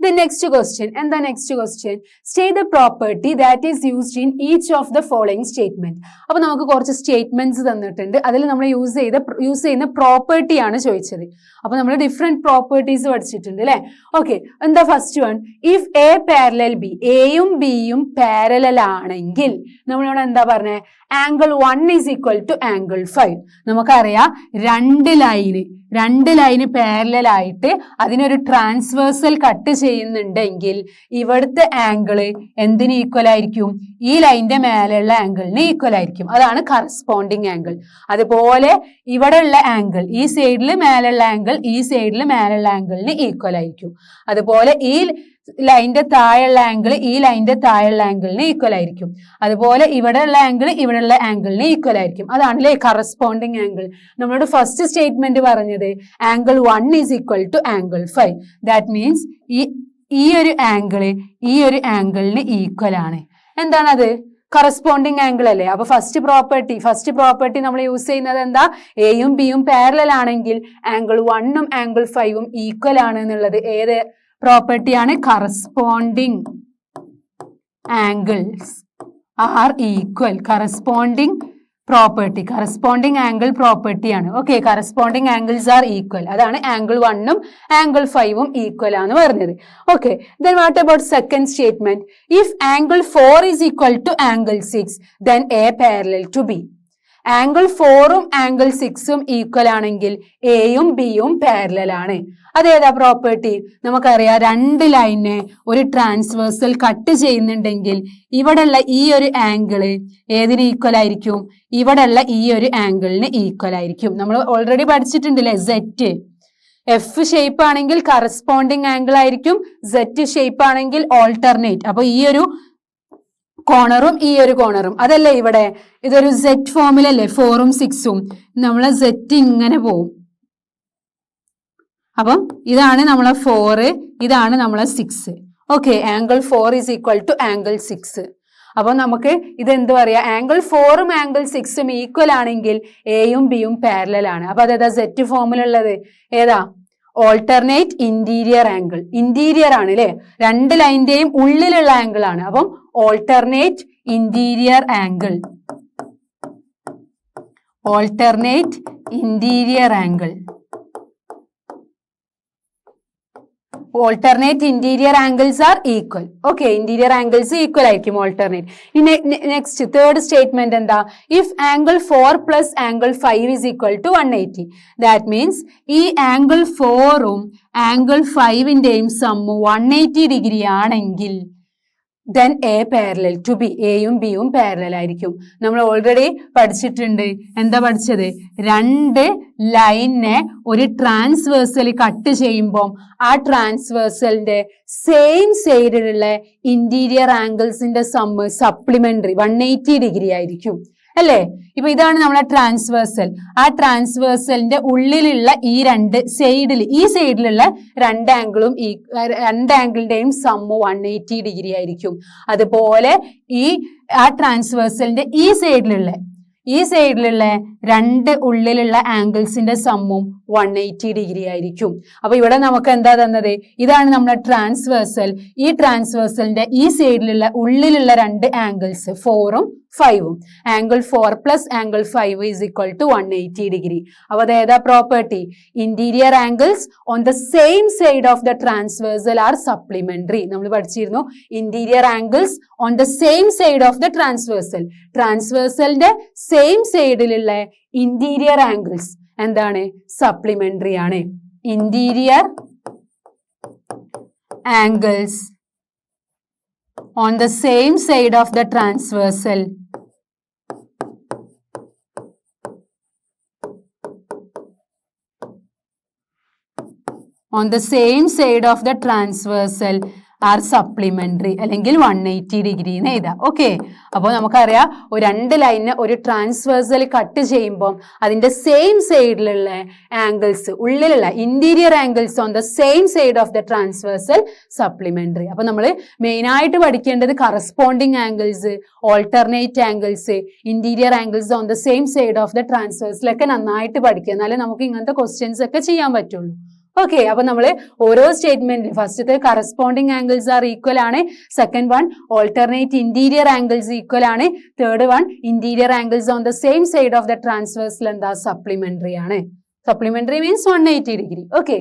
The next question, and the next question, state the property that is used in each of the following statement. അപ്പോൾ നമുക്ക് കുറച്ച് statements തന്നിട്ടുണ്ട്. അതിൽ നമ്മൾ use ചെയ്യുന്ന പ്രോപ്പർട്ടി ആണ് ചോദിച്ചത്. അപ്പോൾ നമ്മൾ ഡിഫറെന്റ് പ്രോപ്പർട്ടീസ് പഠിച്ചിട്ടുണ്ട് അല്ലേ? ഓക്കെ, എന്താ first one? If A parallel B, എയും ബിയും പാരലൽ ആണെങ്കിൽ നമ്മളിവിടെ എന്താ പറഞ്ഞത്? Angle 1 is equal to angle 5. നമുക്കറിയാം രണ്ട് ലൈന് പാരലൽ ആയിട്ട് അതിനൊരു ട്രാൻസ്വേഴ്സൽ കട്ട് ചെയ്യുന്നുണ്ടെങ്കിൽ ഇവിടുത്തെ ആംഗിള് എന്തിന് ഈക്വൽ ആയിരിക്കും? ഈ ലൈനിന്റെ മേലുള്ള ആംഗിളിന് ഈക്വൽ ആയിരിക്കും. അതാണ് കറസ്പോണ്ടിങ് ആംഗിൾ. അതുപോലെ ഇവിടെ ഉള്ള ആംഗിൾ, ഈ സൈഡിൽ മേലുള്ള ആംഗിൾ ഈ സൈഡിൽ മേലുള്ള ആംഗിളിന് ഈക്വൽ ആയിരിക്കും. അതുപോലെ ഈ ലൈനിന്റെ താഴെയുള്ള ആംഗിൾ ഈ ലൈനിന്റെ താഴെയുള്ള ആംഗിളിന് ഈക്വൽ ആയിരിക്കും. അതുപോലെ ഇവിടെയുള്ള ആംഗിൾ ഇവിടെയുള്ള ആംഗിളിന് ഈക്വൽ ആയിരിക്കും. അതാണല്ലേ കറസ്പോണ്ടിങ് ആംഗിൾ. നമ്മളോട് ഫസ്റ്റ് സ്റ്റേറ്റ്മെന്റ് പറഞ്ഞത് angle 1 is equal to angle 5. That means ഈ ഒരു ആംഗിളിന് ഈക്വൽ ആണ്. എന്താണത്? കറസ്പോണ്ടിങ് ആംഗിൾ അല്ലേ? അപ്പൊ ഫസ്റ്റ് പ്രോപ്പർട്ടി നമ്മൾ യൂസ് ചെയ്യുന്നത് എന്താ? എയും ബിയും പാരലൽ ആണെങ്കിൽ ആംഗിൾ 1ഉം ആംഗിൾ 5ഉം ഈക്വൽ ആണ് എന്നുള്ളത് ഏത് പ്രോപ്പർട്ടിയാണ്? Corresponding angles are equal. Corresponding angle പ്രോപ്പർട്ടിയാണ്. Okay, corresponding angles are equal. അതാണ് ആംഗിൾ 1ഉം ആംഗിൾ 5ഉം ഈക്വൽ ആണെന്ന് പറഞ്ഞത്. Okay, then what about second statement? If angle 4 is equal to angle 6, then A parallel to B. Angle 4ഉം angle 6ഉം equal ആണെങ്കിൽ എയും ബിയും പാരലൽ ആണ്. അതേതാ പ്രോപ്പർട്ടി? നമുക്കറിയാം രണ്ട് ലൈനെ ഒരു ട്രാൻസ്വേഴ്സൽ കട്ട് ചെയ്യുന്നുണ്ടെങ്കിൽ ഇവിടെയുള്ള ഈ ഒരു ആംഗിള് ഏതിന് ഈക്വൽ ആയിരിക്കും? ഇവിടെയുള്ള ഈ ഒരു ആംഗിളിന് ഈക്വൽ ആയിരിക്കും. നമ്മൾ ഓൾറെഡി പഠിച്ചിട്ടുണ്ടല്ലേ സെറ്റ്. എഫ് ഷേപ്പ് ആണെങ്കിൽ കറസ്പോണ്ടിങ് ആംഗിൾ ആയിരിക്കും, സെറ്റ് ഷേപ്പ് ആണെങ്കിൽ ഓൾട്ടർനേറ്റ്. അപ്പൊ ഈ ഒരു കോണറും ഈ ഒരു കോണറും അതല്ലേ ഇവിടെ? ഇതൊരു സെറ്റ് ഫോമിലല്ലേ 4ഉം 6ഉം? നമ്മളെ സെറ്റ് ഇങ്ങനെ പോവും. അപ്പം ഇതാണ് നമ്മളെ 4, ഇതാണ് നമ്മളെ 6. Okay, angle 4 is equal to angle 6. അപ്പൊ നമുക്ക് ഇതെന്ത് പറയാ? ആംഗിൾ 4ഉം ആംഗിൾ 6ഉം ഈക്വൽ ആണെങ്കിൽ എയും ബിയും പാരലൽ ആണ്. അപ്പൊ അതേതാ സെറ്റ് ഫോമിലുള്ളത്? ഏതാ? Alternate interior angle. ഇന്റീരിയർ ആണ് അല്ലെ? രണ്ട് ലൈനിന്റെയും ഉള്ളിലുള്ള ആംഗിൾ ആണ്. അപ്പം alternate interior angle. Alternate interior angle. alternate interior angles are equal. Okay, interior angles equal ആയിരിക്കും alternate. Next third statement എന്താ? If angle 4 plus angle 5 is equal to 180. That means ഈ angle 4ഉം angle 5ന്റെയും some 180 degree ആണെങ്കിൽ then A parallel to B. എയും ബിയും parallel ആയിരിക്കും. നമ്മൾ already പഠിച്ചിട്ടുണ്ട്. എന്താ പഠിച്ചത്? രണ്ട് ലൈനെ ഒരു ട്രാൻസ്വേഴ്സൽ കട്ട് ചെയ്യുമ്പോൾ ആ ട്രാൻസ്വേഴ്സലിന്റെ സെയിം സൈഡിലുള്ള ഇന്റീരിയർ ആംഗിൾസിന്റെ സമ്മ് സപ്ലിമെന്ററി 180 ഡിഗ്രി ആയിരിക്കും അല്ലേ? ഇപ്പൊ ഇതാണ് നമ്മളെ ട്രാൻസ്വേഴ്സൽ. ആ ട്രാൻസ്വേഴ്സലിന്റെ ഉള്ളിലുള്ള ഈ സൈഡിലുള്ള രണ്ട് ആംഗിളിന്റെയും സമ്മ് 180 ഡിഗ്രി ആയിരിക്കും. അതുപോലെ ആ ട്രാൻസ്വേഴ്സലിന്റെ ഈ സൈഡിലുള്ള രണ്ട് ഉള്ളിലുള്ള ആംഗിൾസിന്റെ സമ്മും 180 ഡിഗ്രി ആയിരിക്കും. അപ്പൊ ഇവിടെ നമുക്ക് എന്താ തന്നത്? ഇതാണ് നമ്മുടെ ട്രാൻസ്വേഴ്സൽ. ഈ ട്രാൻസ്വേഴ്സലിന്റെ ഈ സൈഡിലുള്ള ഉള്ളിലുള്ള രണ്ട് ആംഗിൾസ് 4ഉം 5ഉം. Angle 4 plus angle 5 is equal to 180 degree. അപ്പൊ അതേതാ പ്രോപ്പർട്ടി? Interior angles on the same side of the transversal are supplementary. നമ്മൾ പഠിച്ചിരുന്നു interior angles on the same side of the transversal. ട്രാൻസ്വേഴ്സലിന്റെ സെയിം സൈഡിലുള്ള ഇന്റീരിയർ ആംഗിൾസ് എന്താണ്? സപ്ലിമെന്ററി ആണ്. ഇന്റീരിയർ ആംഗിൾസ് on the same side of the transversal are supplementary അല്ലെങ്കിൽ 180 degree എന്ന് എഴുതാം. ഓക്കെ, അപ്പോൾ നമുക്കറിയാം രണ്ട് ലൈനിനെ ഒരു ട്രാൻസ്വേഴ്സൽ കട്ട് ചെയ്യുമ്പോൾ അതിന്റെ സെയിം സൈഡിലുള്ള ആംഗിൾസ്, ഉള്ളിലുള്ള interior angles on the same side of the transversal supplementary. അപ്പൊ നമ്മൾ മെയിൻ ആയിട്ട് പഠിക്കേണ്ടത് corresponding angles, alternate angles, interior angles on the same side of the ട്രാൻസ്വേഴ്സലൊക്കെ നന്നായിട്ട് പഠിക്കുക. എന്നാലേ നമുക്ക് ഇങ്ങനത്തെ ക്വസ്റ്റ്യൻസ് ഒക്കെ ചെയ്യാൻ പറ്റുള്ളൂ. ഓക്കെ, അപ്പൊ നമ്മള് ഓരോ സ്റ്റേറ്റ്മെന്റ് ഫസ്റ്റത്തെ കറസ്പോണ്ടിങ് ആംഗിൾസ് ആർ ഈക്വൽ ആണ്, second one alternate interior angles equal ആണ്, third one interior angles on the same side of the transversal എന്താ സപ്ലിമെന്ററി ആണ്. Supplementary means 180 degree. Okay,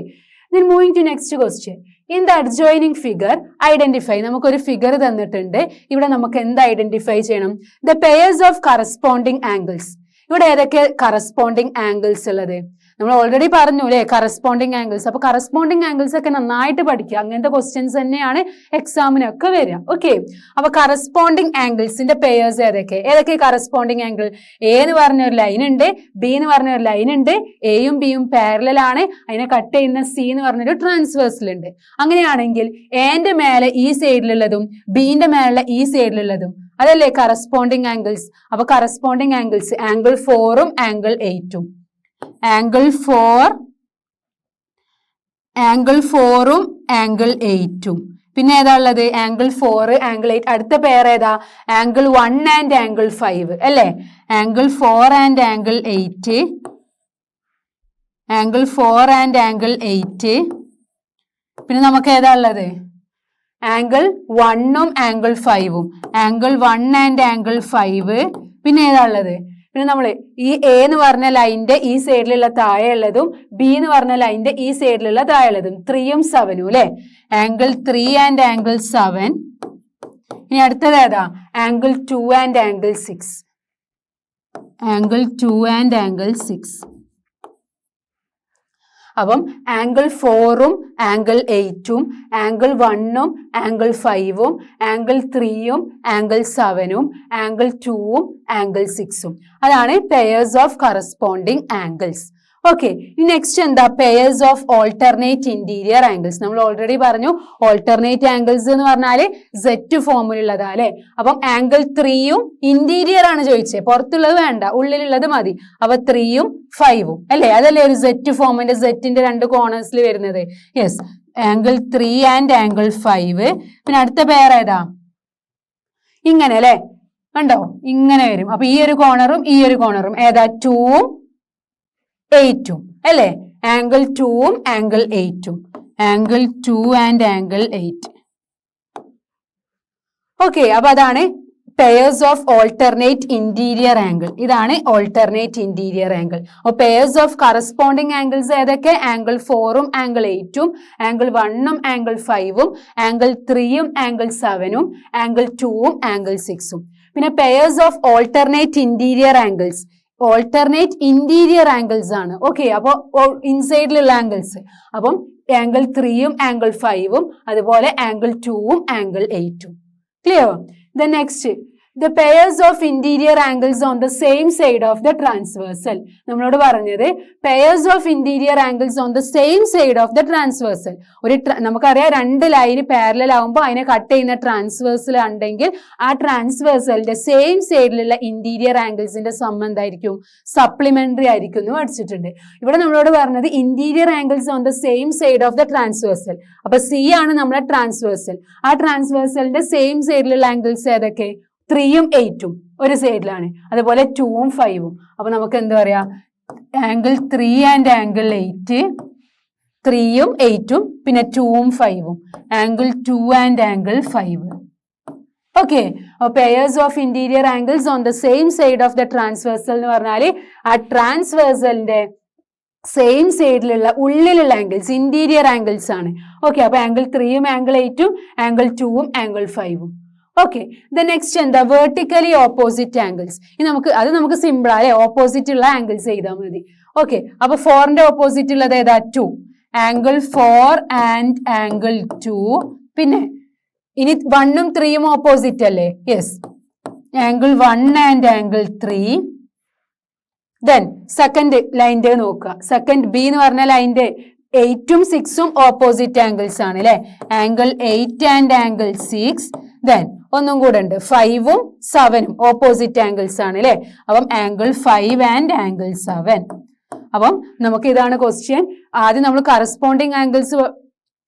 then moving to next question. In the adjoining figure, identify. നമുക്കൊരു figure തന്നിട്ടുണ്ട്, ഇവിടെ നമുക്ക് എന്ത് identify ചെയ്യണം? The pairs of corresponding angles. ഇവിടെ ഏതൊക്കെ കറസ്പോണ്ടിങ് ആംഗിൾസ് ഉള്ളത്? നമ്മൾ ഓൾറെഡി പറഞ്ഞു അല്ലെ കറസ്പോണ്ടിങ് ആംഗിൾസ്. അപ്പൊ കറസ്പോണ്ടിങ് ആംഗിൾസ് ഒക്കെ നന്നായിട്ട് പഠിക്കുക, അങ്ങനത്തെ ക്വസ്റ്റ്യൻസ് തന്നെയാണ് എക്സാമിനൊക്കെ വരിക. ഓക്കെ, അപ്പൊ കറസ്പോണ്ടിങ് ആംഗിൾസിന്റെ പേയേഴ്സ് ഏതൊക്കെ കറസ്പോണ്ടിങ് ആംഗിൾ? എ എന്ന് പറഞ്ഞ ഒരു ലൈൻ ഉണ്ട്, ബി എന്ന് പറഞ്ഞ ഒരു ലൈൻ ഉണ്ട്, എയും ബിയും പാരലൽ ആണ്, അതിനെ കട്ട് ചെയ്യുന്ന സി എന്ന് പറഞ്ഞൊരു ട്രാൻസ്വേഴ്സൽ ഉണ്ട്. അങ്ങനെയാണെങ്കിൽ എന്റെ മേലെ ഈ സൈഡിലുള്ളതും ബിന്റെ മേലെ ഈ സൈഡിലുള്ളതും അതല്ലേ കറസ്പോണ്ടിങ് ആംഗിൾസ്? അപ്പൊ കറസ്പോണ്ടിങ് ആംഗിൾസ് ആംഗിൾ 4ഉം ആംഗിൾ 8ഉം. ആംഗിൾ 4ഉം ആംഗിൾ 8ഉം. പിന്നെ ഏതാ ഉള്ളത്? Angle 4 angle 8. അടുത്ത പേർ ഏതാ? ആംഗിൾ 1 ആൻഡ് ആംഗിൾ 5 അല്ലേ? Angle 4 and angle 8, angle 4 and angle 8. പിന്നെ നമുക്ക് ഏതാ ഉള്ളത്? ആംഗിൾ 1ഉം ആംഗിൾ 5ഉം. Angle 1 and angle 5. പിന്നെ ഏതാ ഉള്ളത്? പിന്നെ നമ്മൾ ഈ എ എന്ന് പറഞ്ഞ ലൈനിന്റെ ഈ സൈഡിലുള്ള താഴെ ഉള്ളതും ബി എന്ന് പറഞ്ഞ ലൈനിന്റെ ഈ സൈഡിലുള്ള താഴെ ഉള്ളതും 3ഉം 7ഉം അല്ലെ? Angle 3 and angle 7. ഇനി അടുത്തത് ഏതാ? Angle 2 and angle 6. Angle 2 and angle 6. അപ്പം ആംഗിൾ 4ഉം ആംഗിൾ 8ഉം, ആംഗിൾ 1ഉം ആംഗിൾ 5ഉം, ആംഗിൾ 3ഉം ആംഗിൾ 7ഉം, ആംഗിൾ 2ഉം ആംഗിൾ 6ഉം. അതാണ് pairs of corresponding angles. Okay, next എന്താ? Pairs of alternate interior angles. നമ്മൾ ഓൾറെഡി പറഞ്ഞു ഓൾട്ടർനേറ്റ് ആംഗിൾസ് എന്ന് പറഞ്ഞാല് സെറ്റ് ഫോമിലുള്ളതാ അല്ലെ? അപ്പം ആംഗിൾ 3ഉം ഇന്റീരിയർ ആണ് ചോദിച്ചത്, പുറത്തുള്ളത് വേണ്ട, ഉള്ളിലുള്ളത് മതി. അപ്പൊ 3ഉം 5ഉം അല്ലെ? അതല്ലേ ഒരു സെറ്റ് ഫോമിന്റെ സെറ്റിന്റെ രണ്ട് കോർണേഴ്സിൽ വരുന്നത്? Yes, angle 3 and angle 5. പിന്നെ അടുത്ത പേർ ഏതാ? ഇങ്ങനെ അല്ലെ? കണ്ടോ, ഇങ്ങനെ വരും. അപ്പൊ ഈ ഒരു കോർണറും ഈ ഒരു കോർണറും ഏതാ? 2ഉം 8ഉം അല്ലെ? ആംഗിൾ 2ഉം ആംഗിൾ 8ഉം. Angle 2 and angle 8. ഓക്കെ, അപ്പൊ അതാണ് pairs of alternate interior angle. ഇതാണ് ഓൾട്ടർനേറ്റ് ഇന്റീരിയർ ആംഗിൾ. അപ്പൊ പെയേഴ്സ് ഓഫ് കറസ്പോണ്ടിങ് ആംഗിൾസ് ഏതൊക്കെ? ആംഗിൾ 4ഉം ആംഗിൾ 8ഉം, ആംഗിൾ 1ഉം ആംഗിൾ 5ഉം, ആംഗിൾ 3ഉം ആംഗിൾ 7ഉം, ആംഗിൾ 2ഉം ആംഗിൾ 6ഉം. പിന്നെ pairs of alternate interior angles. Alternate interior angles ആണ്. ഓക്കെ, അപ്പൊ ഇൻസൈഡിലുള്ള ആംഗിൾസ്. അപ്പം ആംഗിൾ 3ഉം ആംഗിൾ 5ഉം, അതുപോലെ ആംഗിൾ 2ഉം angle 8ഉം. Clear? The next, the pairs of interior angles on the same side of the transversal. നമ്മളോട് പറഞ്ഞത് pairs of interior angles on the same side of the transversal. ഒരു നമുക്കറിയാം രണ്ട് ലൈന് പാരലൽ ആവുമ്പോൾ അതിനെ കട്ട് ചെയ്യുന്ന transversal ഉണ്ടെങ്കിൽ ആ ട്രാൻസ്വേഴ്സലിന്റെ സെയിം സൈഡിലുള്ള ഇന്റീരിയർ ആംഗിൾസിന്റെ സം എന്തായിരിക്കും? സപ്ലിമെന്ററി ആയിരിക്കും എന്ന് പഠിച്ചിട്ടുണ്ട്. ഇവിടെ നമ്മളോട് പറഞ്ഞത് interior angles on the same side of the transversal. അപ്പൊ സി ആണ് നമ്മുടെ ട്രാൻസ്വേഴ്സൽ. ആ ട്രാൻസ്വേഴ്സലിന്റെ സെയിം സൈഡിലുള്ള ആംഗിൾസ് ഏതൊക്കെ? 3ഉം 8ഉം ഒരു സൈഡിലാണ്, അതുപോലെ 2ഉം 5ഉം. അപ്പൊ നമുക്ക് എന്താ പറയാ? ആംഗിൾ 3 ആൻഡ് ആംഗിൾ 8, 3ഉം 8ഉം, പിന്നെ 2ഉം 5ഉം. Angle 2 and angle 5. Okay, pairs of interior angles on the same side of the transversal എന്ന് പറഞ്ഞാല് ആ ട്രാൻസ്വേഴ്സലിന്റെ സെയിം സൈഡിലുള്ള ഉള്ളിലുള്ള ആംഗിൾസ് ഇന്റീരിയർ ആംഗിൾസ് ആണ്. ഓക്കെ, അപ്പൊ ആംഗിൾ 3ഉം ആംഗിൾ 8ഉം, ആംഗിൾ 2ഉം ആംഗിൾ 5ഉം. ഓക്കെ, ദ നെക്സ്റ്റ് എന്താ? Vertically opposite angles. നമുക്ക് സിമ്പിൾ അല്ലെ? ഓപ്പോസിറ്റ് ഉള്ള ആംഗിൾസ് ചെയ്താൽ മതി. ഓക്കെ, അപ്പൊ 4ന്റെ ഓപ്പോസിറ്റ് ഉള്ളത് ഏതാ? 2. Angle 4 and angle 2. പിന്നെ ഇനി 1ഉം 3ഉം ഓപ്പോസിറ്റ് അല്ലേ? Yes, angle 1 and angle 3. Then second ലൈൻ്റെ നോക്കുക. സെക്കൻഡ് ബി എന്ന് പറഞ്ഞ ലൈൻ്റെ 8ഉം 6ഉം ഓപ്പോസിറ്റ് ആംഗിൾസ് ആണ് അല്ലെ? Angle 8 and angle 6. ദെൻ ഒന്നും കൂടെ ഉണ്ട്, 5ഉം 7ഉം ഓപ്പോസിറ്റ് ആംഗിൾസ് ആണ് അല്ലെ? അപ്പം ആംഗിൾ 5 ആൻഡ് ആംഗിൾ 7. അപ്പം നമുക്ക് ഇതാണ് ക്വസ്റ്റ്യൻ. ആദ്യം നമ്മൾ കറസ്പോണ്ടിങ് ആംഗിൾസ്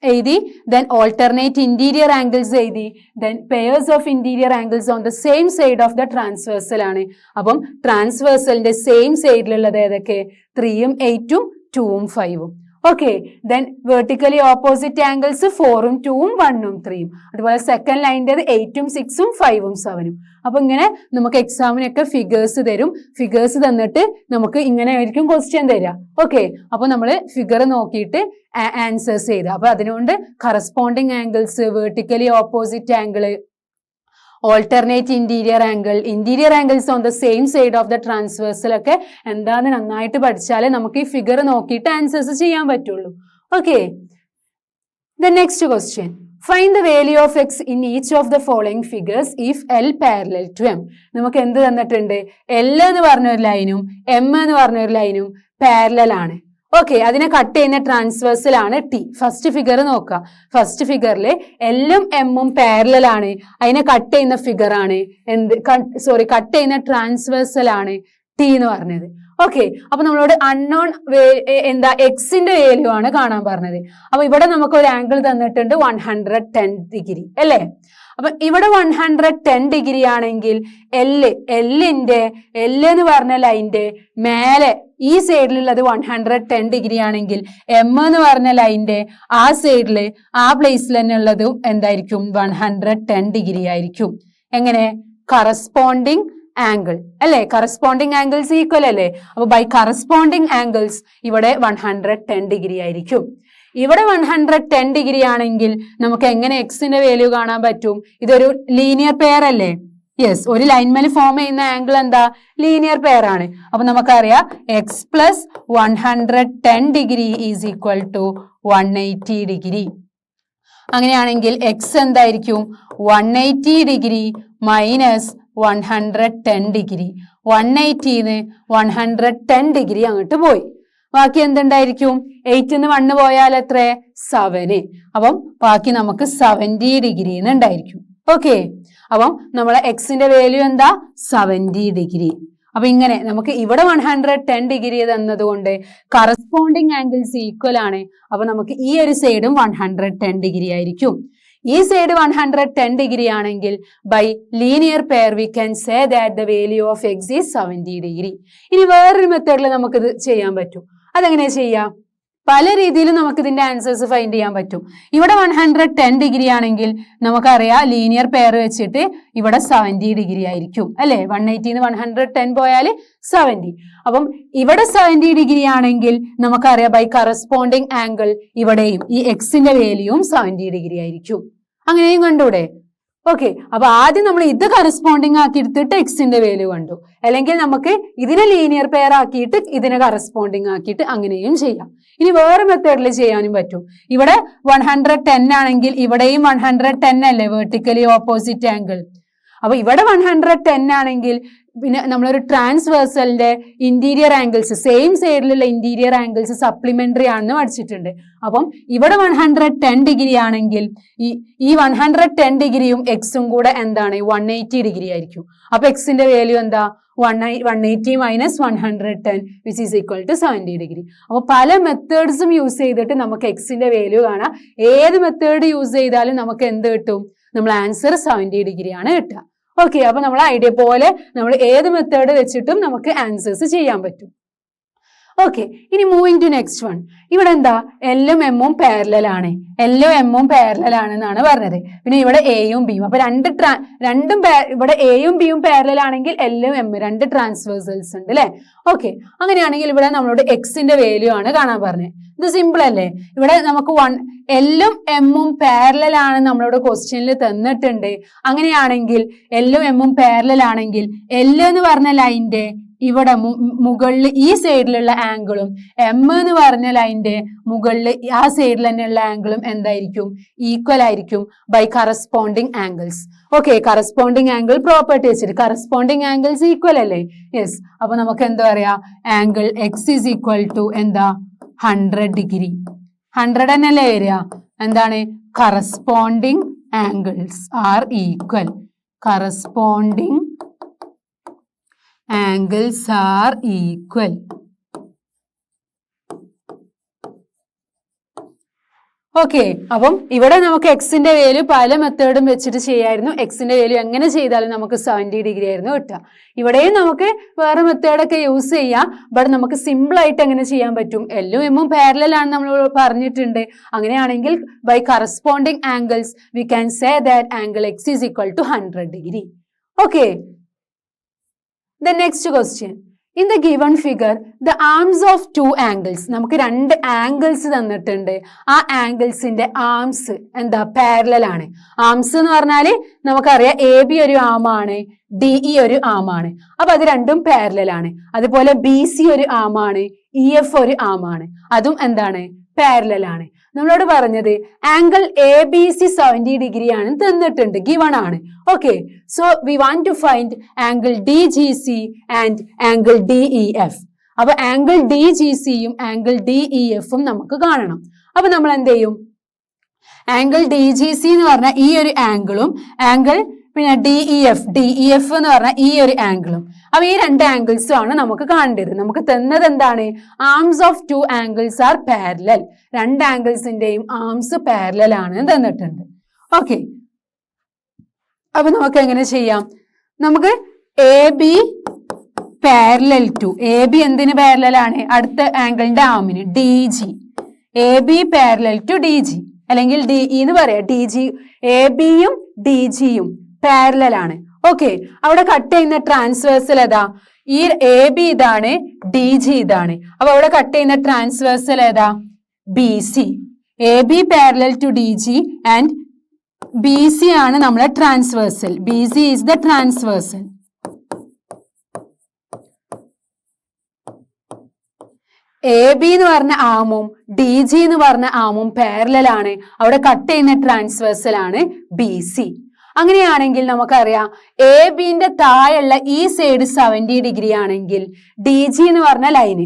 എഴുതി, ദെൻ ഓൾട്ടർനേറ്റ് ഇന്റീരിയർ ആംഗിൾസ് എഴുതി, then pairs of interior angles on the same side of the transversal ആണ്. അപ്പം ട്രാൻസ്വേഴ്സലിന്റെ സെയിം സൈഡിലുള്ളത് ഏതൊക്കെ? 3ഉം 8ഉം 2ഉം 5ഉം. Okay, then vertically opposite angles 4ഉം 2ഉം 1ഉം 3ഉം. അതുപോലെ സെക്കൻഡ് ലൈനിൻ്റെത് 8ഉം 6ഉം 5ഉം 7ഉം. അപ്പൊ ഇങ്ങനെ നമുക്ക് എക്സാമിനൊക്കെ ഫിഗേഴ്സ് തരും. ഫിഗേഴ്സ് തന്നിട്ട് നമുക്ക് ഇങ്ങനെ ആയിരിക്കും ക്വസ്റ്റ്യൻ തരിക. ഓക്കെ, അപ്പൊ നമ്മൾ ഫിഗർ നോക്കിയിട്ട് ആൻസേഴ്സ് ചെയ്ത്, അപ്പൊ അതിനുകൊണ്ട് corresponding angles, vertically opposite angle, alternate interior angles on the same side of the transversal ഒക്കെ എന്താന്ന് നന്നായിട്ട് പഠിച്ചാലേ നമുക്ക് ഈ ഫിഗർ നോക്കിയിട്ട് ആൻസേഴ്സ് ചെയ്യാൻ പറ്റുള്ളൂ. Okay, the next question, find the value of x in each of the following figures if L parallel to M. നമുക്ക് എന്ത് തന്നിട്ടുണ്ട്? L എന്ന് പറഞ്ഞ ഒരു ലൈനും M എന്ന് പറഞ്ഞ ഒരു ലൈനും പാരലൽ ആണ്. ഓക്കെ, അതിനെ കട്ട് ചെയ്യുന്ന ട്രാൻസ്വേഴ്സൽ ആണ് ടി. ഫസ്റ്റ് ഫിഗർ നോക്കുക. ഫസ്റ്റ് ഫിഗറിൽ എല്ലും എമ്മും പാരലൽ ആണ്, അതിനെ കട്ട് ചെയ്യുന്ന ഫിഗർ ആണ് കട്ട് ചെയ്യുന്ന ട്രാൻസ്വേഴ്സൽ ആണ് ടി എന്ന് പറഞ്ഞത്. ഓക്കെ, അപ്പൊ നമ്മളോട് അൺനോൺ എന്താ എക്സിന്റെ വാല്യൂ ആണ് കാണാൻ പറഞ്ഞത്. അപ്പൊ ഇവിടെ നമുക്ക് ഒരു ആംഗിൾ തന്നിട്ടുണ്ട് 110 ഡിഗ്രി അല്ലേ? അപ്പൊ ഇവിടെ 110 ഡിഗ്രി ആണെങ്കിൽ എല്ലിന്റെ എന്ന് പറഞ്ഞ ലൈൻ്റെ മേലെ ഈ സൈഡിലുള്ളത് 110 ഡിഗ്രി ആണെങ്കിൽ എം എന്ന് പറഞ്ഞ ലൈൻ്റെ ആ സൈഡില് ആ പ്ലേസിൽ തന്നെ ഉള്ളതും എന്തായിരിക്കും? 110 ഡിഗ്രി ആയിരിക്കും. എങ്ങനെ? കറസ്പോണ്ടിങ് ആംഗിൾ അല്ലെ? കറസ്പോണ്ടിങ് ആംഗിൾസ് ഈക്വൽ അല്ലേ? അപ്പൊ ബൈ കറസ്പോണ്ടിങ് ആംഗിൾസ് ഇവിടെ 110 ഡിഗ്രി ആയിരിക്കും. ഇവിടെ 110 ഡിഗ്രി ആണെങ്കിൽ നമുക്ക് എങ്ങനെ എക്സിന്റെ വാല്യൂ കാണാൻ പറ്റും? ഇതൊരു ലീനിയർ പെയർ അല്ലേ? യെസ്, ഒരു ലൈൻമേൽ ഫോം ചെയ്യുന്ന ആംഗിൾ എന്താ? ലീനിയർ പെയർ ആണ്. അപ്പൊ നമുക്കറിയാം x plus 110 degree is equal to 180 degree. അങ്ങനെയാണെങ്കിൽ എക്സ് എന്തായിരിക്കും? 180 ഡിഗ്രി മൈനസ് 110 ഡിഗ്രി. 180ന്ന് 110 ഡിഗ്രി അങ്ങോട്ട് പോയി. ബാക്കി എന്തുണ്ടായിരിക്കും? 8ന്ന് 1 പോയാൽ എത്ര? 7. അപ്പം ബാക്കി നമുക്ക് 70 ഡിഗ്രി ഉണ്ടായിരിക്കും. ഓക്കെ, അപ്പം നമ്മളെ എക്സിന്റെ വാല്യൂ എന്താ? 70 ഡിഗ്രി. അപ്പൊ ഇങ്ങനെ നമുക്ക് ഇവിടെ 110 ഡിഗ്രി തന്നതുകൊണ്ട് കറസ്പോണ്ടിങ് ആംഗിൾസ് ഈക്വൽ ആണ്. അപ്പൊ നമുക്ക് ഈ ഒരു സൈഡും 110 ഡിഗ്രി ആയിരിക്കും. ഈ സൈഡ് 110 ഡിഗ്രി ആണെങ്കിൽ by linear pair we can say that the value of x is 70 degree. ഇനി വേറൊരു മെത്തേഡിൽ നമുക്കിത് ചെയ്യാൻ പറ്റും. അതെങ്ങനെ ചെയ്യാം? പല രീതിയിലും നമുക്ക് ഇതിന്റെ ആൻസേഴ്സ് ഫൈൻഡ് ചെയ്യാൻ പറ്റും. ഇവിടെ 110 ഡിഗ്രി ആണെങ്കിൽ നമുക്കറിയാം ലീനിയർ പെയർ വെച്ചിട്ട് ഇവിടെ 70 ഡിഗ്രി ആയിരിക്കും അല്ലെ? 180ന്ന് 110 പോയാൽ 70. അപ്പം ഇവിടെ 70 ഡിഗ്രി ആണെങ്കിൽ നമുക്കറിയാം ബൈ കറസ്പോണ്ടിങ് ആംഗിൾ ഇവിടെയും ഈ എക്സിന്റെ വാല്യൂവും 70 ഡിഗ്രി ആയിരിക്കും. അങ്ങനെയും കണ്ടൂടെ? ഓക്കെ, അപ്പൊ ആദ്യം നമ്മൾ ഇത് കറസ്പോണ്ടിങ് ആക്കി എടുത്തിട്ട് എക്സിന്റെ വാല്യൂ കണ്ടു. അല്ലെങ്കിൽ നമുക്ക് ഇതിനെ ലീനിയർ പെയർ ആക്കിയിട്ട് ഇതിനെ കറസ്പോണ്ടിങ് ആക്കിയിട്ട് അങ്ങനെയും ചെയ്യാം. ഇനി വേറെ മെത്തേഡിൽ ചെയ്യാനും പറ്റും. ഇവിടെ 110 ആണെങ്കിൽ ഇവിടെയും 110 അല്ലേ വെർട്ടിക്കലി ഓപ്പോസിറ്റ് ആംഗിൾ. അപ്പൊ ഇവിടെ 110 ആണെങ്കിൽ പിന്നെ നമ്മളൊരു ട്രാൻസ്വേഴ്സലിന്റെ ഇന്റീരിയർ ആംഗിൾസ് സെയിം സൈഡിലുള്ള ഇന്റീരിയർ ആംഗിൾസ് സപ്ലിമെന്ററി ആണെന്ന് പഠിച്ചിട്ടുണ്ട്. അപ്പം ഇവിടെ 110 ഡിഗ്രി ആണെങ്കിൽ ഈ 110 ഡിഗ്രിയും എക്സും കൂടെ എന്താണ്? 180 ഡിഗ്രി ആയിരിക്കും. അപ്പൊ എക്സിന്റെ വാല്യൂ എന്താ? 180 minus 110 which is equal to 70 degree. അപ്പൊ പല മെത്തേഡ്സും യൂസ് ചെയ്തിട്ട് നമുക്ക് എക്സിന്റെ വാല്യൂ കാണാം. ഏത് മെത്തേഡ് യൂസ് ചെയ്താലും നമുക്ക് എന്ത് കിട്ടും? നമ്മൾ ആൻസർ 70 ഡിഗ്രി ആണ് കിട്ടുക. ഓക്കെ, അപ്പൊ നമ്മൾ ഐഡിയ പോലെ നമ്മൾ ഏത് മെത്തേഡ് വെച്ചിട്ടും നമുക്ക് ആൻസേഴ്സ് ചെയ്യാൻ പറ്റും. ഓക്കെ, ഇനി മൂവിങ് ടു നെക്സ്റ്റ് വൺ. ഇവിടെ എന്താ? എല്ലും എമ്മും പാരലൽ ആണ്. എല്ലും എമ്മും പാരലൽ ആണെന്നാണ് പറഞ്ഞത്. പിന്നെ ഇവിടെ എയും ബിയും. അപ്പൊ രണ്ടും ഇവിടെ എയും ബിയും പാരലൽ ആണെങ്കിൽ എല്ലും എം രണ്ട് ട്രാൻസ്വേഴ്സൽസ് ഉണ്ട് അല്ലെ? ഓക്കെ, അങ്ങനെയാണെങ്കിൽ ഇവിടെ നമ്മളോട് എക്സിന്റെ വാല്യൂ ആണ് കാണാൻ പറഞ്ഞത്. ഇത് സിമ്പിൾ അല്ലേ? ഇവിടെ നമുക്ക് എല്ലും എമ്മും പാരലൽ ആണ് നമ്മളോട് ക്വസ്റ്റ്യനിൽ തന്നിട്ടുണ്ട്. അങ്ങനെയാണെങ്കിൽ എല്ലും എമ്മും പാരലൽ ആണെങ്കിൽ എല്ല് എന്ന് പറഞ്ഞ ലൈൻ്റെ ഇവിടെ മുകളിൽ ഈ സൈഡിലുള്ള ആംഗിളും എം എന്ന് പറഞ്ഞ ലൈൻ്റെ മുകളിൽ ആ സൈഡിൽ തന്നെയുള്ള ആംഗിളും എന്തായിരിക്കും? ഈക്വൽ ആയിരിക്കും by corresponding angles. Okay, corresponding angle property വെച്ചിട്ട് കറസ്പോണ്ടിങ് ആംഗിൾസ് ഈക്വൽ അല്ലേ? യെസ്, അപ്പൊ നമുക്ക് എന്താ പറയാ? Angle x is equal to എന്താ? 100 ഡിഗ്രി. 100 തന്നെയല്ലേ വരിക? എന്താണ്? Corresponding angles are equal. കറസ്പോണ്ടിങ് angles are equal. ഓക്കെ, അപ്പം ഇവിടെ നമുക്ക് എക്സിന്റെ വാല്യൂ പല മെത്തേഡും വെച്ചിട്ട് ചെയ്യായിരുന്നു. എക്സിന്റെ വാല്യൂ എങ്ങനെ ചെയ്താലും നമുക്ക് 70 ഡിഗ്രി ആയിരുന്നു കിട്ടുക. ഇവിടെയും നമുക്ക് വേറെ മെത്തേഡൊക്കെ യൂസ് ചെയ്യാം. ബട്ട് നമുക്ക് സിമ്പിൾ ആയിട്ട് എങ്ങനെ ചെയ്യാൻ പറ്റും? എല്ലും എമ്മും പാരലൽ ആണ് നമ്മൾ പറഞ്ഞിട്ടുണ്ട്. അങ്ങനെയാണെങ്കിൽ by corresponding angles we can say that angle x is equal to 100 degree. Okay, the next question. In the given figure, the arms of two angles, നമുക്ക് രണ്ട് ആംഗിൾസ് തന്നിട്ടുണ്ട്. ആ ആംഗിൾസിന്റെ ആംസ് എന്താ? പാരലൽ ആണ്. ആംസ് എന്ന് പറഞ്ഞാല് നമുക്കറിയാം AB ഒരു ആമാണ്, DE ഒരു ആമാണ്. അപ്പൊ അത് രണ്ടും പാരലൽ ആണ്. അതുപോലെ BC ഒരു ആമാണ്, EF ഒരു ആമാണ്. അതും എന്താണ്? പാരലൽ ആണ്. നമ്മളോട് പറഞ്ഞത് ആംഗിൾ ABC 70 ഡിഗ്രി ആണ് തന്നിട്ടുണ്ട്, ഗിവൺ ആണ്. Okay, so we want to find angle DGC and angle DEF. അപ്പൊ ആംഗിൾ DGCയും ആംഗിൾ DEFും നമുക്ക് കാണണം. അപ്പൊ നമ്മൾ എന്ത് ചെയ്യും? ആംഗിൾ DGC എന്ന് പറഞ്ഞാൽ ഈ ഒരു ആംഗിളും ആംഗിൾ പിന്നെ DEF എന്ന് പറഞ്ഞാൽ ഈ ഒരു ആംഗിളും. അപ്പൊ ഈ രണ്ട് ആംഗിൾസും ആണ് നമുക്ക് കാണേണ്ടത്. നമുക്ക് തന്നത് എന്താണ്? Arms of two angles are parallel. രണ്ട് ആംഗിൾസിന്റെയും ആംസ് പാരലൽ ആണ് തന്നിട്ടുണ്ട്. ഓക്കെ, അപ്പൊ നമുക്ക് എങ്ങനെ ചെയ്യാം? നമുക്ക് AB പാരലൽ ടു, AB എന്തിന് പാരലൽ ആണ്? അടുത്ത ആംഗിളിന്റെ ആമിന് DG. AB parallel to DG അല്ലെങ്കിൽ DE എന്ന് പറയാം. DG, ABയും DGയും പാരലൽ ആണ്. ഓക്കെ, അവിടെ കട്ട് ചെയ്യുന്ന ട്രാൻസ്വേഴ്സൽ ഏതാ? ഈ AB ഇതാണ്, DG ഇതാണ്. അപ്പൊ അവിടെ കട്ട് ചെയ്യുന്ന ട്രാൻസ്വേഴ്സൽ ഏതാ? BC. AB parallel to DG and BC ആണ് നമ്മളെ transversal. BC is the transversal. AB എന്ന് പറഞ്ഞ ആമും DG എന്ന് പറഞ്ഞ ആമും പാരലൽ ആണ്. അവിടെ കട്ട് ചെയ്യുന്ന ട്രാൻസ്വേഴ്സൽ ആണ് BC. അങ്ങനെയാണെങ്കിൽ നമുക്കറിയാം ABന്റെ താഴെയുള്ള ഈ സൈഡ് 70 ഡിഗ്രി ആണെങ്കിൽ DG എന്ന് പറഞ്ഞ ലൈന്,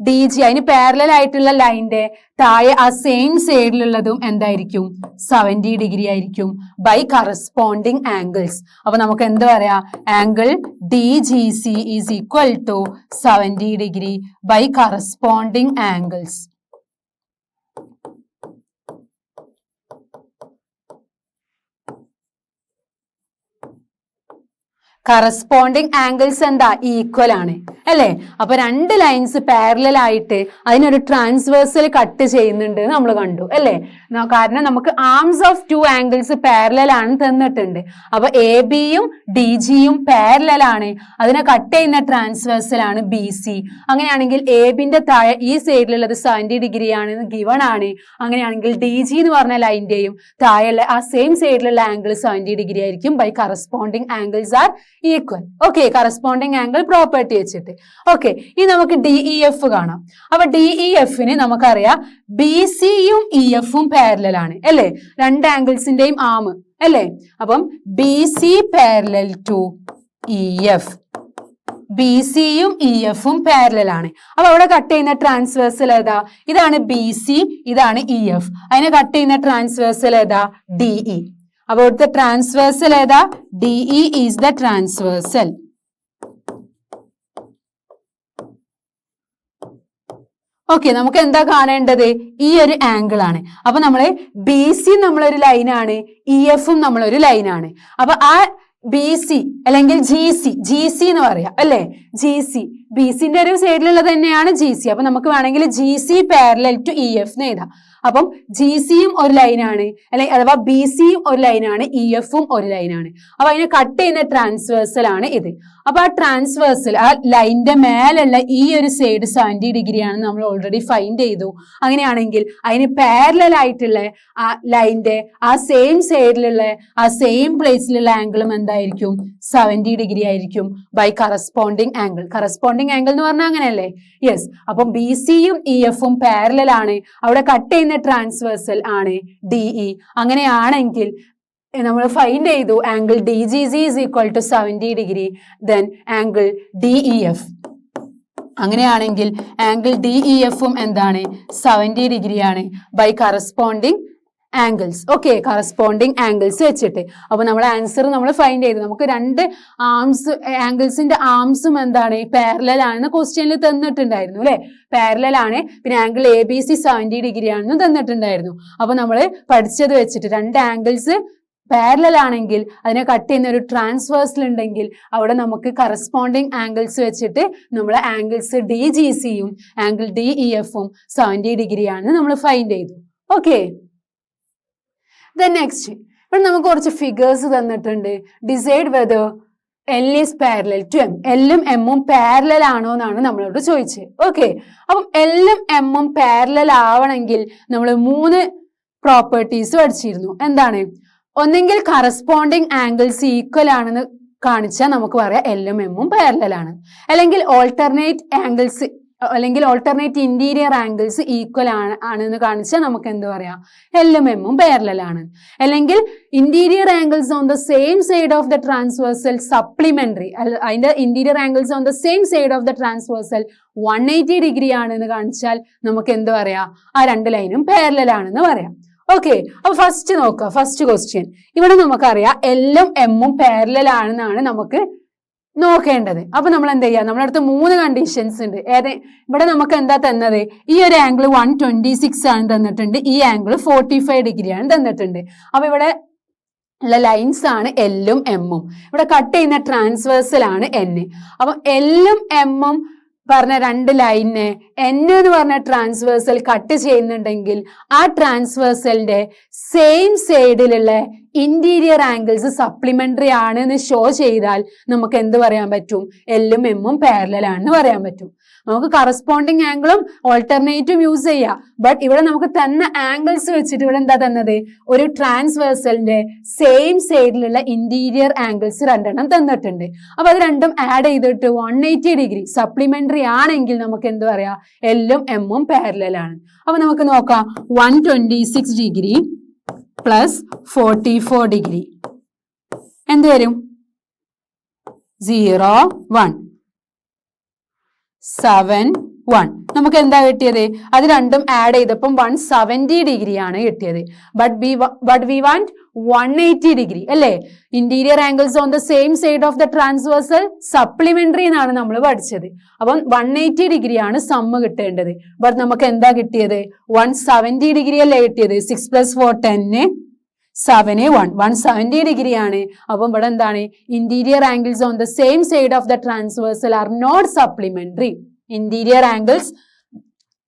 DG അതിന് പാരലൽ ആയിട്ടുള്ള ലൈനിന്റെ താഴെ ആ സെയിം സൈഡിലുള്ളതും എന്തായിരിക്കും? 70 ഡിഗ്രി ആയിരിക്കും ബൈ കറസ്പോണ്ടിങ് ആംഗിൾസ്. അപ്പൊ നമുക്ക് എന്ത് പറയാം? Angle DGC is equal to 70 degree by corresponding angles. Corresponding angles എന്താ? ഈക്വൽ ആണ് അല്ലെ? അപ്പൊ രണ്ട് ലൈൻസ് പാരലൽ ആയിട്ട് അതിനൊരു ട്രാൻസ്വേഴ്സൽ കട്ട് ചെയ്യുന്നുണ്ട് നമ്മൾ കണ്ടു അല്ലെ? കാരണം നമുക്ക് arms of two angles parallel ആണ് തന്നിട്ടുണ്ട്. അപ്പൊ ABയും DGയും പാരലൽ ആണ്. അതിനെ കട്ട് ചെയ്യുന്ന ട്രാൻസ്വേഴ്സൽ ആണ് BC. അങ്ങനെയാണെങ്കിൽ ABന്റെ താഴെ ഈ സൈഡിലുള്ളത് 70 ഡിഗ്രി ആണെന്ന് ഗിവൺ ആണ്. അങ്ങനെയാണെങ്കിൽ DG എന്ന് പറഞ്ഞ ലൈനിന്റെയും താഴെയുള്ള ആ സെയിം സൈഡിലുള്ള ആംഗിൾ 70 ഡിഗ്രി ആയിരിക്കും by corresponding angles are equal. Okay, corresponding angle property വെച്ചിട്ട്. ഓക്കെ, ഇനി നമുക്ക് DEF കാണാം. അപ്പൊ DEFന് നമുക്കറിയാം BCയും EFും പാരലൽ ആണ് അല്ലെ? രണ്ട് ആംഗിൾസിന്റെയും ആം അല്ലെ? അപ്പം BC പാരലൽ ടു EF. BCയും EFും പാരലൽ ആണ്. അപ്പൊ അവിടെ കട്ട് ചെയ്യുന്ന ട്രാൻസ്വേഴ്സൽ ഏതാ? ഇതാണ് BC, ഇതാണ് EF. അതിനെ കട്ട് ചെയ്യുന്ന ട്രാൻസ്വേഴ്സൽ ഏതാ? DE. അപ്പൊ ഇവിടുത്തെ ട്രാൻസ്വേഴ്സൽ ഏതാ? DE is the transversal. Okay, നമുക്ക് എന്താ കാണേണ്ടത്? ഈ ഒരു ആംഗിൾ ആണ്. അപ്പൊ നമ്മള് BC നമ്മളൊരു ലൈനാണ്, EFും നമ്മളൊരു ലൈനാണ്. അപ്പൊ ആ BC അല്ലെങ്കിൽ GC എന്ന് പറയാം അല്ലെ? GC, BCന്റെ ഒരു സൈഡിലുള്ളത് തന്നെയാണ് GC. അപ്പൊ നമുക്ക് വേണമെങ്കിൽ GC പാരലൽ ടു EF എന്ന് എഴുതാം. അപ്പം GCയും ഒരു ലൈനാണ് അല്ലെങ്കിൽ അഥവാ BCയും ഒരു ലൈനാണ്, EFും ഒരു ലൈനാണ്. അപ്പൊ അതിനെ കട്ട് ചെയ്യുന്ന ട്രാൻസ്വേഴ്സൽ ആണ് ഇത്. അപ്പൊ ആ ട്രാൻസ്വേഴ്സൽ ആ ലൈനിന്റെ മേലുള്ള ഈ ഒരു സൈഡ് 70 ഡിഗ്രി ആണ് നമ്മൾ ഓൾറെഡി ഫൈൻഡ് ചെയ്തു. അങ്ങനെയാണെങ്കിൽ അതിന് പാരലൽ ആയിട്ടുള്ള ആ ലൈനിന്റെ ആ സെയിം സൈഡിലുള്ള ആ സെയിം പ്ലേസിലുള്ള ആംഗിളും എന്തായിരിക്കും? 70 ഡിഗ്രി ആയിരിക്കും by corresponding angle. Corresponding angle എന്ന് പറഞ്ഞാൽ അങ്ങനെയല്ലേ? യെസ്. അപ്പം BCയും EFും പാരലൽ ആണ്. അവിടെ കട്ട് ചെയ്യുന്ന ട്രാൻസ്വേഴ്സൽ ആണ് DE. അങ്ങനെയാണെങ്കിൽ നമ്മൾ ഫൈൻഡ് ചെയ്തു angle DGC is equal to 70 degree, then angle DEF. അങ്ങനെയാണെങ്കിൽ ആംഗിൾ DEFും എന്താണ്? 70 ഡിഗ്രിയാണ് by corresponding angles. Okay, corresponding angles വെച്ചിട്ട്. അപ്പൊ നമ്മുടെ ആൻസർ നമ്മൾ ഫൈൻഡ് ചെയ്തു. നമുക്ക് രണ്ട് ആംസ്, ആംഗിൾസിന്റെ ആംസും എന്താണ്, പാരലൽ ആണെന്ന് ക്വസ്റ്റ്യനിൽ തന്നിട്ടുണ്ടായിരുന്നു അല്ലെ. പാരലൽ ആണ്. പിന്നെ ആംഗിൾ ABC 70 ഡിഗ്രി ആണെന്ന് തന്നിട്ടുണ്ടായിരുന്നു. അപ്പൊ നമ്മൾ പഠിച്ചത് വെച്ചിട്ട് രണ്ട് ആംഗിൾസ് പാരലൽ ആണെങ്കിൽ അതിനെ കട്ട് ചെയ്യുന്ന ഒരു ട്രാൻസ്വേഴ്സൽ ഉണ്ടെങ്കിൽ അവിടെ നമുക്ക് കറസ്പോണ്ടിങ് ആംഗിൾസ് വെച്ചിട്ട് നമ്മൾ ആംഗിൾസ് DGCയും ആംഗിൾ DEFഉം 70 ഡിഗ്രി ആണെന്ന് നമ്മൾ ഫൈൻഡ് ചെയ്തു. ഓക്കെ, ദെൻ നെക്സ്റ്റ് ഇവിടെ നമുക്ക് കുറച്ച് ഫിഗേഴ്സ് തന്നിട്ടുണ്ട്. Decide whether L is parallel to M. L-ഉം M-ഉം പാരലൽ ആണോ എന്നാണ് നമ്മളോട് ചോദിച്ചത്. ഓക്കെ, അപ്പം L-ഉം M-ഉം പാരലൽ ആവണമെങ്കിൽ നമ്മൾ 3 പ്രോപ്പർട്ടീസ് പഠിച്ചിരുന്നു. എന്താണ്? ഒന്നെങ്കിൽ കറസ്പോണ്ടിങ് ആംഗിൾസ് ഈക്വൽ ആണെന്ന് കാണിച്ചാൽ നമുക്ക് പറയാം L-ഉം M-ഉം പാരലൽ ആണ്. അല്ലെങ്കിൽ ഓൾട്ടർനേറ്റ് ഇന്റീരിയർ ആംഗിൾസ് ഈക്വൽ ആണെന്ന് കാണിച്ചാൽ നമുക്ക് എന്ത് പറയാം, L-ഉം M-ഉം പാരലൽ ആണ്. അല്ലെങ്കിൽ interior angles on the same side of the transversal supplementary, അതിന്റെ interior angles on the same side of the transversal 180 degree ആണെന്ന് കാണിച്ചാൽ നമുക്ക് എന്ത് പറയാം, ആ രണ്ട് ലൈനും പാരലൽ ആണെന്ന് പറയാം. ഓക്കെ, അപ്പൊ ഫസ്റ്റ് നോക്കുക, ഫസ്റ്റ് ക്വസ്റ്റ്യൻ. ഇവിടെ നമുക്കറിയാം L-ഉം M-ഉം പാരലൽ ആണെന്നാണ് നമുക്ക് നോക്കേണ്ടത്. അപ്പൊ നമ്മൾ എന്ത് ചെയ്യാം, നമ്മുടെ അടുത്ത് 3 കണ്ടീഷൻസ് ഉണ്ട്. ഇവിടെ നമുക്ക് എന്താ തന്നത്, ഈ ഒരു ആംഗിൾ 126 ആണ് തന്നിട്ടുണ്ട്, ഈ ആംഗിൾ 45 ഡിഗ്രി ആണ് തന്നിട്ടുണ്ട്. അപ്പൊ ഇവിടെ ഉള്ള ലൈൻസ് ആണ് L-ഉം M-ഉം. ഇവിടെ കട്ട് ചെയ്യുന്ന ട്രാൻസ്വേഴ്സൽ ആണ് N. അപ്പൊ L-ഉം M-ഉം പറഞ്ഞ രണ്ട് ലൈനിനെ N എന്ന് പറഞ്ഞ ട്രാൻസ്വേഴ്സൽ കട്ട് ചെയ്യുന്നുണ്ടെങ്കിൽ ആ ട്രാൻസ്വേഴ്സലിന്റെ സെയിം സൈഡിലുള്ള ഇന്റീരിയർ ആംഗിൾസ് സപ്ലിമെന്ററി ആണ് എന്ന് ഷോ ചെയ്താൽ നമുക്ക് എന്ത് പറയാൻ പറ്റും, L-ഉം M-ഉം പാരലൽ ആണെന്ന് പറയാൻ പറ്റും. നമുക്ക് കറസ്പോണ്ടിങ് ആംഗിളും ഓൾട്ടർനേറ്റും യൂസ് ചെയ്യാം. ബട്ട് ഇവിടെ നമുക്ക് തന്ന ആംഗിൾസ് വെച്ചിട്ട് ഇവിടെ എന്താ തന്നത്, ഒരു ട്രാൻസ്വേഴ്സലിന്റെ സെയിം സൈഡിലുള്ള ഇന്റീരിയർ ആംഗിൾസ് 2 എണ്ണം തന്നിട്ടുണ്ട്. അപ്പൊ അത് രണ്ടും ആഡ് ചെയ്തിട്ട് 180 ഡിഗ്രി സപ്ലിമെന്ററി ആണെങ്കിൽ നമുക്ക് എന്ത് പറയാം, L-ഉം M-ഉം പാരലൽ ആണ്. അപ്പൊ നമുക്ക് നോക്കാം, 126 ഡിഗ്രി പ്ലസ് 44 ഡിഗ്രി എന്ത് വരും, 0 1 7 1. നമുക്ക് എന്താ കിട്ടിയത്, അത് രണ്ടും ആഡ് ചെയ്തപ്പം 170 ഡിഗ്രി ആണ് കിട്ടിയത്. ബട്ട് വി വാണ്ട് 180 ഡിഗ്രി അല്ലേ. Interior angles on the same side of the transversal supplementary എന്നാണ് നമ്മൾ പഠിച്ചത്. അപ്പം 180 ഡിഗ്രി ആണ് സമ്മ് കിട്ടേണ്ടത്. ബട്ട് നമുക്ക് എന്താ കിട്ടിയത്, 170 ഡിഗ്രി അല്ലേ കിട്ടിയത്. 6 + 4 10 7 1 170 ഡിഗ്രി ആണ്. അപ്പം ഇവിടെ എന്താണ്, interior angles on the same side of the transversal are not supplementary. Interior angles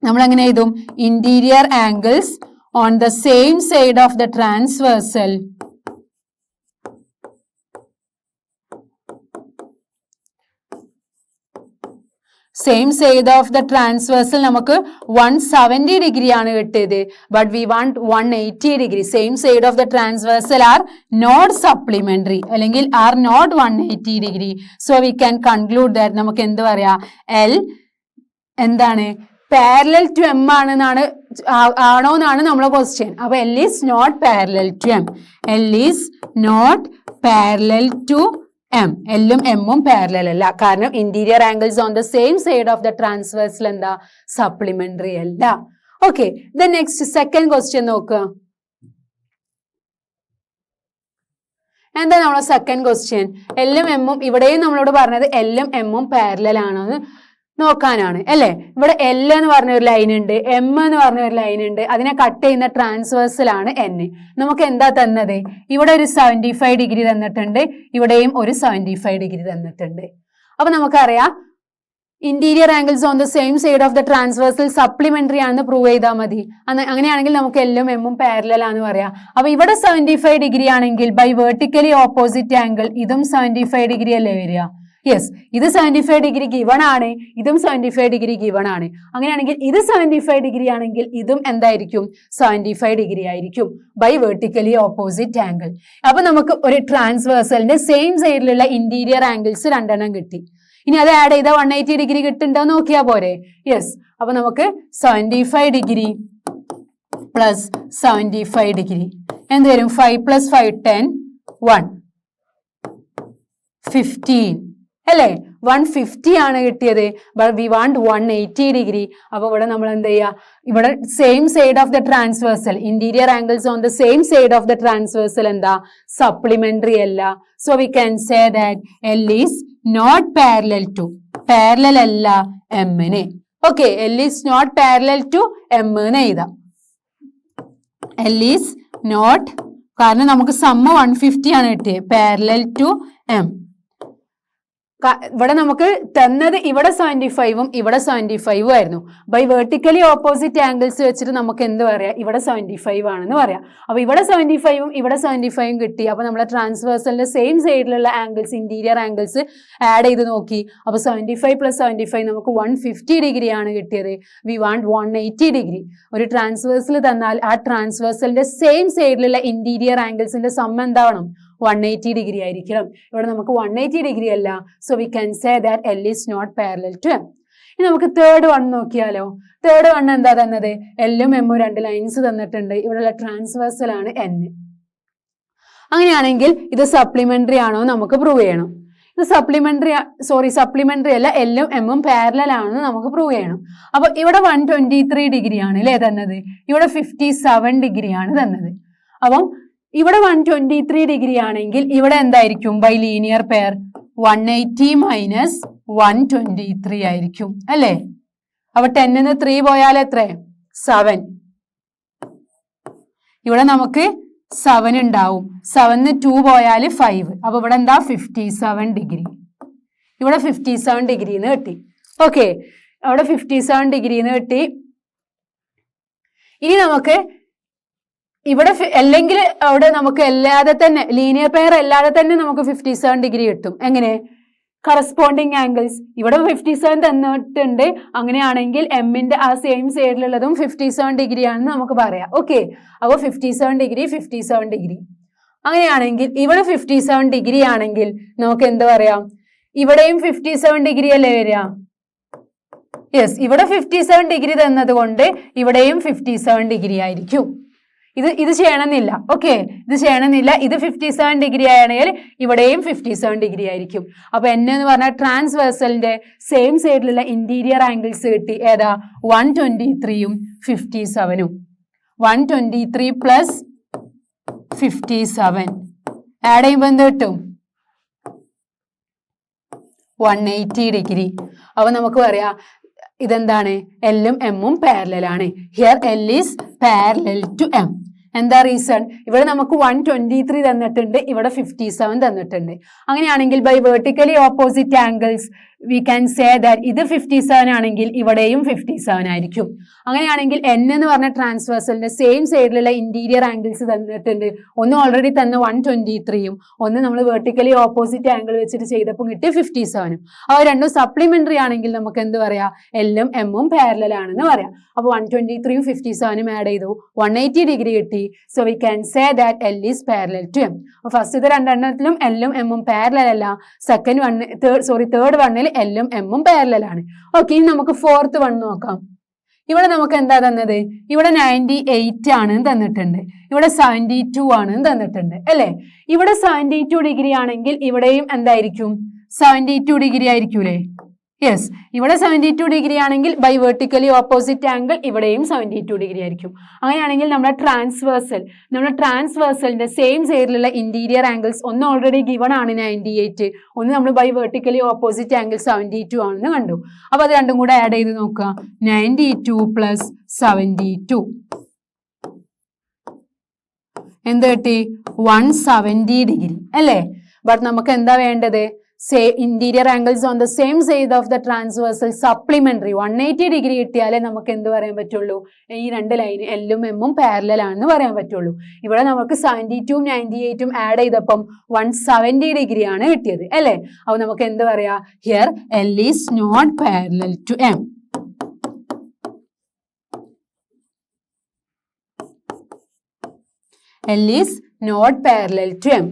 നമ്മൾ എങ്ങനെ എഴുതും, interior angles on the same side of the transversal same side of the transversal നമുക്ക് 170 ഡിഗ്രി ആണ് കിട്ടിയത്. But we want 180 degree. Same side of the transversal are not supplementary അല്ലെങ്കിൽ are not 180 degree. So we can conclude that നമുക്ക് എന്ത് പറയാ, L എന്താണ്, parallel to M ആണോ എന്നാണ് നമ്മളെ ക്വസ്റ്റ്യൻ. അപ്പൊ L is not parallel to M. L is not parallel to M. L-ഉം M-ഉം പാരലൽ അല്ല. കാരണം interior angles on the same side of the transversal എന്താ, സപ്ലിമെന്ററി അല്ല. Okay, then next second question നോക്കുക. എന്താ നമ്മളെ സെക്കൻഡ് ക്വസ്റ്റ്യൻ, L-ഉം M-ഉം ഇവിടെയും നമ്മളോട് പറഞ്ഞത് L-ഉം M-ഉം പാരലൽ ആണോ എന്ന് നോക്കാനാണ് അല്ലെ. ഇവിടെ L എന്ന് പറഞ്ഞ ഒരു ലൈൻ ഉണ്ട്, M എന്ന് പറഞ്ഞ ഒരു ലൈൻ ഉണ്ട്, അതിനെ കട്ട് ചെയ്യുന്ന ട്രാൻസ്വേഴ്സൽ ആണ് N. നമുക്ക് എന്താ തന്നത്, ഇവിടെ ഒരു 75 ഡിഗ്രി തന്നിട്ടുണ്ട്, ഇവിടെയും ഒരു 75 ഡിഗ്രി തന്നിട്ടുണ്ട്. അപ്പൊ നമുക്കറിയാം interior angles on the same side of the transversal supplementary ആണെന്ന് പ്രൂവ് ചെയ്താൽ മതി. അങ്ങനെയാണെങ്കിൽ നമുക്ക് L-ഉം M-ഉം പാരലൽ ആണെന്ന് പറയാം. അപ്പൊ ഇവിടെ 75 ഡിഗ്രി ആണെങ്കിൽ ബൈ വെർട്ടിക്കലി ഓപ്പോസിറ്റ് ആംഗിൾ ഇതും 75 ഡിഗ്രി അല്ലേ വരിക. യെസ്, ഇത് 75 ഡിഗ്രി ഗിവൺ ആണ്, ഇതും 75 ഡിഗ്രി ഗിവൺ ആണ്. അങ്ങനെയാണെങ്കിൽ ഇത് 75 ഡിഗ്രി ആണെങ്കിൽ ഇതും എന്തായിരിക്കും, 75 ഡിഗ്രി ആയിരിക്കും ബൈ വെർട്ടിക്കലി ഓപ്പോസിറ്റ് ആംഗിൾ. അപ്പൊ നമുക്ക് ഒരു ട്രാൻസ്വേഴ്സലിന്റെ സെയിം സൈഡിലുള്ള ഇന്റീരിയർ ആംഗിൾസ് 2 എണ്ണം കിട്ടി. ഇനി അത് ആഡ് ചെയ്താൽ 180 ഡിഗ്രി കിട്ടുന്നുണ്ടോ നോക്കിയാൽ പോരെ. യെസ്, അപ്പൊ നമുക്ക് 75 ഡിഗ്രി പ്ലസ് 75 ഡിഗ്രി എന്ത് വരും, 5 + 5 10 1 15 അല്ലേ. 150 ആണ് കിട്ടിയത്. But we want 180 degree. അപ്പൊ ഇവിടെ നമ്മൾ എന്ത് ചെയ്യുക, ഇവിടെ same side of the transversal, interior angles on the same side of the transversal എന്താ, സപ്ലിമെന്ററി അല്ല. So we can say that L is not parallel to, parallel അല്ല എമ്മിന്. Okay, L is not parallel to M എന്ന് എഴുതാം. L is not, കാരണം നമുക്ക് സമ്മ 150 ആണ് കിട്ടിയത്, പാരലൽ ടു എം. ഇവിടെ നമുക്ക് തന്നത് ഇവിടെ 75ഉം ഇവിടെ 75ഉം ആയിരുന്നു. ബൈ വെർട്ടിക്കലി ഓപ്പോസിറ്റ് ആംഗിൾസ് വെച്ചിട്ട് നമുക്ക് എന്ത് പറയാം, ഇവിടെ 75 ആണെന്ന് പറയാം. അപ്പൊ ഇവിടെ 75ഉം ഇവിടെ 75ഉം കിട്ടി. അപ്പൊ നമ്മളെ ട്രാൻസ്വേഴ്സലിന്റെ സെയിം സൈഡിലുള്ള ആംഗിൾസ്, ഇന്റീരിയർ ആംഗിൾസ് ആഡ് ചെയ്ത് നോക്കി. അപ്പൊ 75 + 75 നമുക്ക് 150 ഡിഗ്രി ആണ് കിട്ടിയത്. We want 180 degree. ഒരു ട്രാൻസ്വേഴ്സൽ തന്നാൽ ആ ട്രാൻസ്വേഴ്സലിന്റെ സെയിം സൈഡിലുള്ള ഇന്റീരിയർ ആംഗിൾസിന്റെ സം എന്താവണം, 180 ഡിഗ്രി ആയിരിക്കണം. ഇവിടെ നമുക്ക് 180 ഡിഗ്രി അല്ല. So we can say that L is not parallel to M. ഇനി നമുക്ക് തേർഡ് വൺ നോക്കിയാലോ. തേർഡ് വൺ എന്താ തന്നത്, എല്ലും എമ്മും 2 ലൈൻസ് തന്നിട്ടുണ്ട്. ഇവിടെയുള്ള ട്രാൻസ്വേഴ്സൽ ആണ് എൻ. അങ്ങനെയാണെങ്കിൽ ഇത് സപ്ലിമെന്ററി ആണോ നമുക്ക് പ്രൂവ് ചെയ്യണം. ഇത് സപ്ലിമെന്ററി അല്ല, എല്ലും എമ്മും പാരലൽ ആണെന്ന് നമുക്ക് പ്രൂവ് ചെയ്യണം. അപ്പൊ ഇവിടെ 123 ഡിഗ്രി ആണ് അല്ലേ തന്നത്, ഇവിടെ 57 ഡിഗ്രിയാണ് തന്നത്. അപ്പം ഇവിടെ 123 ഡിഗ്രി ആണെങ്കിൽ ഇവിടെ എന്തായിരിക്കും, ബൈ ലീനിയർ പെയർ 180 മൈനസ് 123 ആയിരിക്കും അല്ലേ. അപ്പൊ 10 3 പോയാൽ എത്ര, 7. ഇവിടെ നമുക്ക് 7 ഉണ്ടാവും. 7 2 പോയാൽ 5. അപ്പൊ ഇവിടെ എന്താ, 57 ഡിഗ്രി. ഇവിടെ 57 ഡിഗ്രിന്ന് കിട്ടി. ഓക്കെ, അവിടെ 57 ഡിഗ്രിന്ന് കിട്ടി. ഇനി നമുക്ക് ഇവിടെ അല്ലെങ്കിൽ അവിടെ നമുക്ക് അല്ലാതെ തന്നെ, ലീനിയർ പെയർ അല്ലാതെ തന്നെ നമുക്ക് 57 ഡിഗ്രി കിട്ടും. എങ്ങനെ, കറസ്പോണ്ടിങ് ആംഗിൾസ്. ഇവിടെ 57 തന്നിട്ടുണ്ട്. അങ്ങനെയാണെങ്കിൽ എമ്മിന്റെ ആ സെയിം സൈഡിലുള്ളതും 57 ഡിഗ്രി ആണെന്ന് നമുക്ക് പറയാം. ഓക്കെ, അപ്പോൾ 57 ഡിഗ്രി 57 ഡിഗ്രി. അങ്ങനെയാണെങ്കിൽ ഇവിടെ 57 ഡിഗ്രി ആണെങ്കിൽ നമുക്ക് എന്ത് പറയാം, ഇവിടെയും 57 ഡിഗ്രി അല്ലേ വരിക. യെസ്, ഇവിടെ 57 ഡിഗ്രി തന്നത് കൊണ്ട് ഇവിടെയും 57 ഡിഗ്രി ആയിരിക്കും. ഇത് ചെയ്യണമെന്നില്ല. ഓക്കെ, ഇത് ചെയ്യണമെന്നില്ല. ഇത് 57 ഡിഗ്രി ആണെങ്കിൽ ഇവിടെയും 57 ഡിഗ്രി ആയിരിക്കും. അപ്പൊ എൻ എന്ന് പറഞ്ഞാൽ ട്രാൻസ്വേഴ്സലിന്റെ സെയിം സൈഡിലുള്ള ഇന്റീരിയർ ആംഗിൾസ് കിട്ടി. ഏതാ, 123ഉം 57ഉം. 123 + 57 ആഡ് ചെയ്യുമ്പോൾ എന്ത് കിട്ടും, 180 ഡിഗ്രി. അപ്പൊ നമുക്ക് പറയാം ഇതെന്താണ്, എല്ലും എമ്മും പാരലൽ ആണ്. Here L is parallel to M. എന്താ റീസൺ, ഇവിടെ നമുക്ക് 123 തന്നിട്ടുണ്ട്, ഇവിടെ 57 തന്നിട്ടുണ്ട്. അങ്ങനെയാണെങ്കിൽ by vertically opposite angles we can say that ഇത് 57 ആണെങ്കിൽ ഇവിടെയും 57 ആയിരിക്കും. അങ്ങനെയാണെങ്കിൽ എൻ എന്ന് പറഞ്ഞ ട്രാൻസ്വേഴ്സലിന്റെ സെയിം സൈഡിലുള്ള ഇന്റീരിയർ ആംഗിൾസ് തന്നിട്ടുണ്ട്. ഒന്ന് ഓൾറെഡി തന്ന 123ഉം ഒന്ന് നമ്മൾ വെർട്ടിക്കലി ഓപ്പോസിറ്റ് ആംഗിൾ വെച്ചിട്ട് ചെയ്തപ്പോൾ കിട്ടിയ 57ഉം. അവ രണ്ടും സപ്ലിമെന്ററി ആണെങ്കിൽ നമുക്ക് എന്ത് പറയാം, എല്ലും എമ്മും പാരലൽ ആണെന്ന് പറയാം. അപ്പൊ 123ഉം 57ഉം ആഡ് ചെയ്തു, 180 ഡിഗ്രി കിട്ടി. So we can say that L is parallel to M. അപ്പൊ ഫസ്റ്റത്തെ രണ്ടെണ്ണത്തിലും എല്ലും എമ്മും പാരലൽ അല്ല. തേർഡ് വണ്ണിൽ എല്ലും എമ്മും പാരലൽ ആണ്. ഓക്കെ, ഇനി നമുക്ക് ഫോർത്ത് വൺ നോക്കാം. ഇവിടെ നമുക്ക് എന്താ തന്നത്, ഇവിടെ 98 ആണ് തന്നിട്ടുണ്ട്, ഇവിടെ 72 ആണ് തന്നിട്ടുണ്ട് അല്ലെ. ഇവിടെ 72 ഡിഗ്രി ആണെങ്കിൽ ഇവിടെയും എന്തായിരിക്കും, 72 ഡിഗ്രി ആയിരിക്കൂലേ. യെസ്, ഇവിടെ 72 ഡിഗ്രി ആണെങ്കിൽ ബൈ വെർട്ടിക്കലി ഓപ്പോസിറ്റ് ആംഗിൾ ഇവിടെയും 72 ഡിഗ്രി ആയിരിക്കും. അങ്ങനെയാണെങ്കിൽ നമ്മുടെ ട്രാൻസ്വേഴ്സലിന്റെ സെയിം സൈഡിലുള്ള ഇന്റീരിയർ ആംഗിൾസ് ഒന്ന് ഓൾറെഡി ഗിവൺ ആണ് 98, ഒന്ന് നമ്മൾ ബൈ വെർട്ടിക്കലി ഓപ്പോസിറ്റ് ആംഗിൾ 72 ആണെന്ന് കണ്ടു. അപ്പൊ അത് രണ്ടും കൂടെ ആഡ് ചെയ്ത് നോക്കുക. 92 + 72 എന്ത് കിട്ടി, 170 ഡിഗ്രി അല്ലേ. ബട്ട് നമുക്ക് എന്താ വേണ്ടത്, interior angles on the same side of the transversal supplementary 180 degree കിട്ടിയാലേ നമുക്ക് എന്ത് പറയാൻ പറ്റുള്ളൂ, ഈ രണ്ട് ലൈൻ എല്ലും എമ്മും പാരലൽ ആണെന്ന് പറയാൻ പറ്റുള്ളൂ. ഇവിടെ നമുക്ക് 72ഉം 98ഉം ആഡ് ചെയ്തപ്പം 170 ഡിഗ്രി ആണ് കിട്ടിയത് അല്ലേ. അപ്പൊ നമുക്ക് എന്ത് പറയാ, here L is not parallel to M. L is not parallel to M.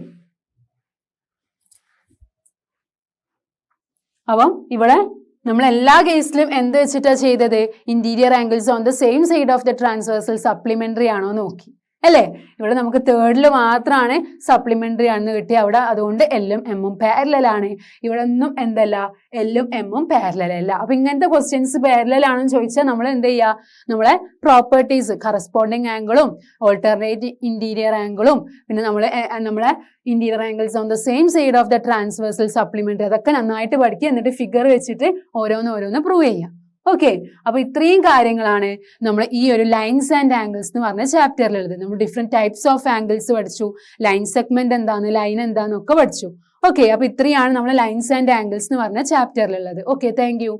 അപ്പം ഇവിടെ നമ്മൾ എല്ലാ കേസിലും എന്ത് വെച്ചിട്ടാ ചെയ്തത്, interior angles on the same side of the transversal supplementary ആണോ നോക്കി. അല്ലേ? ഇവിടെ നമുക്ക് തേർഡിൽ മാത്രമാണ് സപ്ലിമെന്ററി ആണെന്ന് കിട്ടി അവിടെ, അതുകൊണ്ട് എല്ലും എമ്മും പാരലൽ ആണ്. ഇവിടെ ഒന്നും എന്തല്ല, എല്ലും എമ്മും പാരലൽ അല്ല. അപ്പൊ ഇങ്ങനത്തെ ക്വസ്റ്റ്യൻസ് പാരലൽ ആണെന്ന് ചോദിച്ചാൽ നമ്മൾ എന്ത് ചെയ്യുക, നമ്മളെ പ്രോപ്പർട്ടീസ് കറസ്പോണ്ടിങ് ആംഗിളും ഓൾട്ടർനേറ്റ് ഇന്റീരിയർ ആംഗിളും പിന്നെ നമ്മളെ interior angles on the same side of the transversal supplementary അതൊക്കെ നന്നായിട്ട് പഠിക്കുക. എന്നിട്ട് ഫിഗർ വെച്ചിട്ട് ഓരോന്ന് പ്രൂവ് ചെയ്യാം. ഓക്കെ, അപ്പൊ ഇത്രയും കാര്യങ്ങളാണ് നമ്മൾ ഈ ഒരു ലൈൻസ് ആൻഡ് ആംഗിൾസ് എന്ന് പറഞ്ഞ ചാപ്റ്ററിലുള്ളത്. നമ്മൾ ഡിഫറെന്റ് ടൈപ്സ് ഓഫ് ആംഗിൾസ് പഠിച്ചു, ലൈൻ സെഗ്മെന്റ് എന്താന്ന്, ലൈൻ എന്താന്നൊക്കെ പഠിച്ചു. ഓക്കെ, അപ്പൊ ഇത്രയാണ് നമ്മൾ ലൈൻസ് ആൻഡ് ആംഗിൾസ് എന്ന് പറഞ്ഞ ചാപ്റ്ററിലുള്ളത്. Okay, thank you.